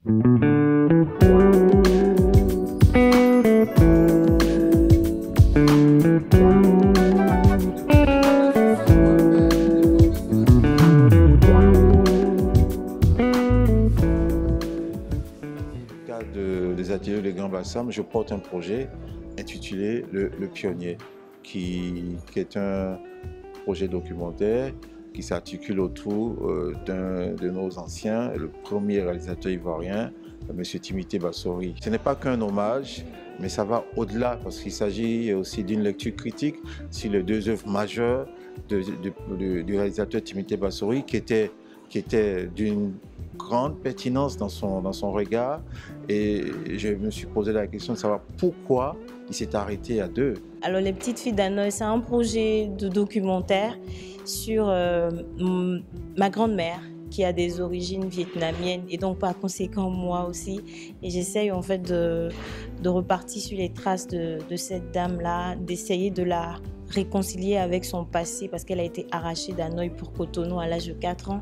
Des ateliers de Grand Bassam, je porte un projet intitulé Le Pionnier, qui est un projet documentaire qui s'articule autour d'un de nos anciens, le premier réalisateur ivoirien, M. Timothée Bassori. Ce n'est pas qu'un hommage, mais ça va au-delà parce qu'il s'agit aussi d'une lecture critique sur les deux œuvres majeures du réalisateur Timothée Bassori qui était d'une grande pertinence dans son regard, et je me suis posé la question de savoir pourquoi il s'est arrêté à deux. Alors Les Petites Filles d'Hanoï, c'est un projet de documentaire sur ma grand-mère qui a des origines vietnamiennes et donc par conséquent moi aussi, et j'essaye en fait de repartir sur les traces de cette dame-là, d'essayer de la réconcilier avec son passé parce qu'elle a été arrachée d'Hanoï pour Cotonou à l'âge de 4 ans.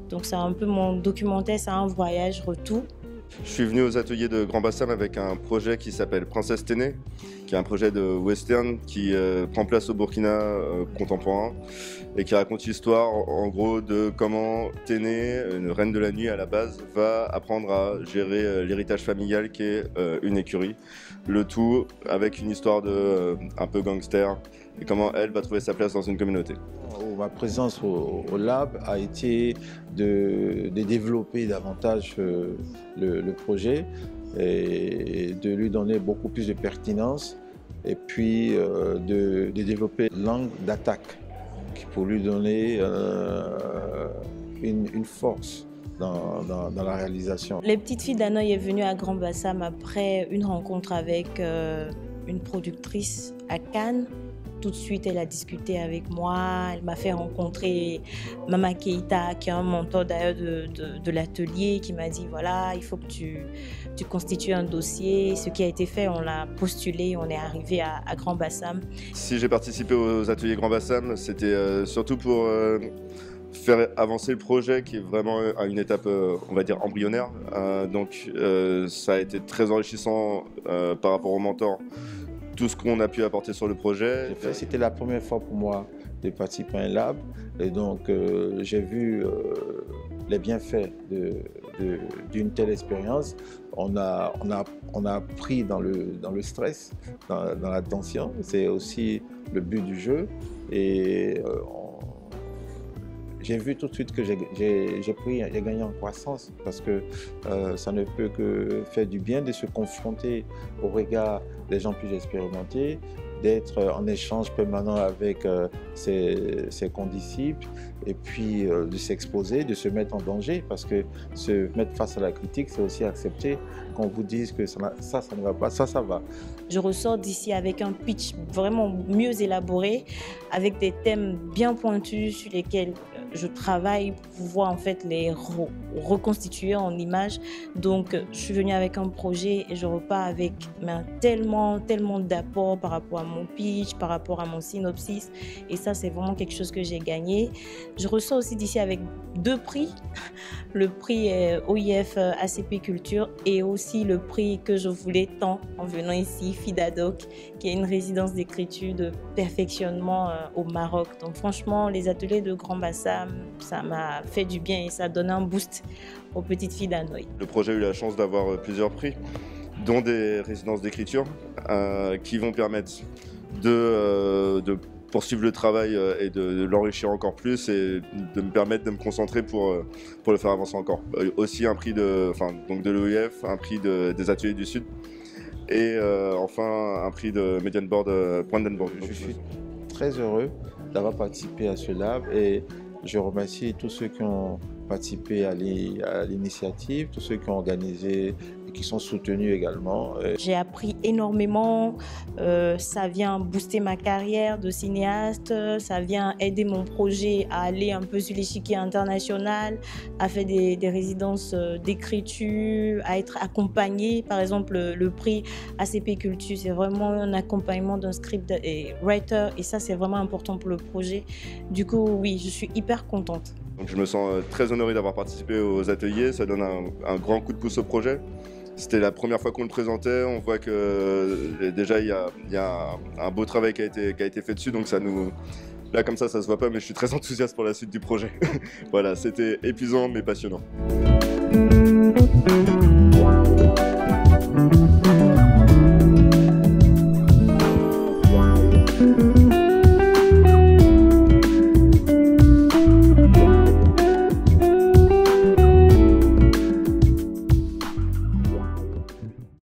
Donc c'est un peu mon documentaire, c'est un voyage retour. Je suis venu aux ateliers de Grand Bassam avec un projet qui s'appelle Princesse Téné, qui est un projet de western qui prend place au Burkina contemporain et qui raconte l'histoire en gros de comment Téné, une reine de la nuit à la base, va apprendre à gérer l'héritage familial qui est une écurie. Le tout avec une histoire un peu gangster et comment elle va trouver sa place dans une communauté. Ma présence au Lab a été de développer davantage le projet et de lui donner beaucoup plus de pertinence et puis de développer l'angle d'attaque pour lui donner une force dans la réalisation. Les Petites Filles d'Hanoï est venue à Grand Bassam après une rencontre avec une productrice à Cannes. Tout de suite, elle a discuté avec moi, elle m'a fait rencontrer Mama Keïta, qui est un mentor d'ailleurs de l'atelier, qui m'a dit voilà, il faut que tu constitues un dossier. Ce qui a été fait, on l'a postulé, on est arrivé à Grand Bassam. Si j'ai participé aux ateliers Grand Bassam, c'était surtout pour faire avancer le projet qui est vraiment à une étape, on va dire, embryonnaire. Donc ça a été très enrichissant par rapport au mentor. Tout ce qu'on a pu apporter sur le projet. C'était la première fois pour moi de participer à un lab et donc j'ai vu les bienfaits d'une telle expérience. On a appris dans le stress, dans la tension. C'est aussi le but du jeu et j'ai vu tout de suite que j'ai gagné en croissance parce que ça ne peut que faire du bien de se confronter au regard des gens plus expérimentés, d'être en échange permanent avec ses condisciples et puis de s'exposer, de se mettre en danger parce que se mettre face à la critique, c'est aussi accepter qu'on vous dise que ça ne va pas, ça va. Je ressors d'ici avec un pitch vraiment mieux élaboré, avec des thèmes bien pointus sur lesquels je travaille pour pouvoir en fait les reconstituer en images. Donc je suis venue avec un projet et je repars avec tellement d'apports par rapport à mon pitch, par rapport à mon synopsis, et ça c'est vraiment quelque chose que j'ai gagné. Je ressors aussi d'ici avec 2 prix, le prix OIF ACP Culture et aussi le prix que je voulais tant en venant ici, FIDADOC, qui est une résidence d'écriture de perfectionnement au Maroc. Donc franchement, les ateliers de Grand Bassam, ça m'a fait du bien et ça donne un boost aux Petites Filles d'Hanoï. Le projet a eu la chance d'avoir plusieurs prix, dont des résidences d'écriture qui vont permettre de poursuivre le travail et de l'enrichir encore plus et de me permettre de me concentrer pour le faire avancer encore. Aussi un prix de l'OIF, un prix des ateliers du Sud et enfin un prix de Median Board Brandenburg. Je suis très heureux d'avoir participé à ce lab et je remercie tous ceux qui ont participé à l'initiative, tous ceux qui ont organisé et qui sont soutenus également. J'ai appris énormément, ça vient booster ma carrière de cinéaste, ça vient aider mon projet à aller un peu sur l'échiquier international, à faire des résidences d'écriture, à être accompagné. Par exemple, le prix ACP Culture, c'est vraiment un accompagnement d'un script et writer et ça c'est vraiment important pour le projet. Du coup, oui, je suis hyper contente. Donc je me sens très honoré d'avoir participé aux ateliers, ça donne un grand coup de pouce au projet. C'était la première fois qu'on le présentait, on voit que déjà il y a un beau travail qui a été fait dessus, donc ça nous... Là comme ça se voit pas, mais je suis très enthousiaste pour la suite du projet. Voilà, c'était épuisant mais passionnant.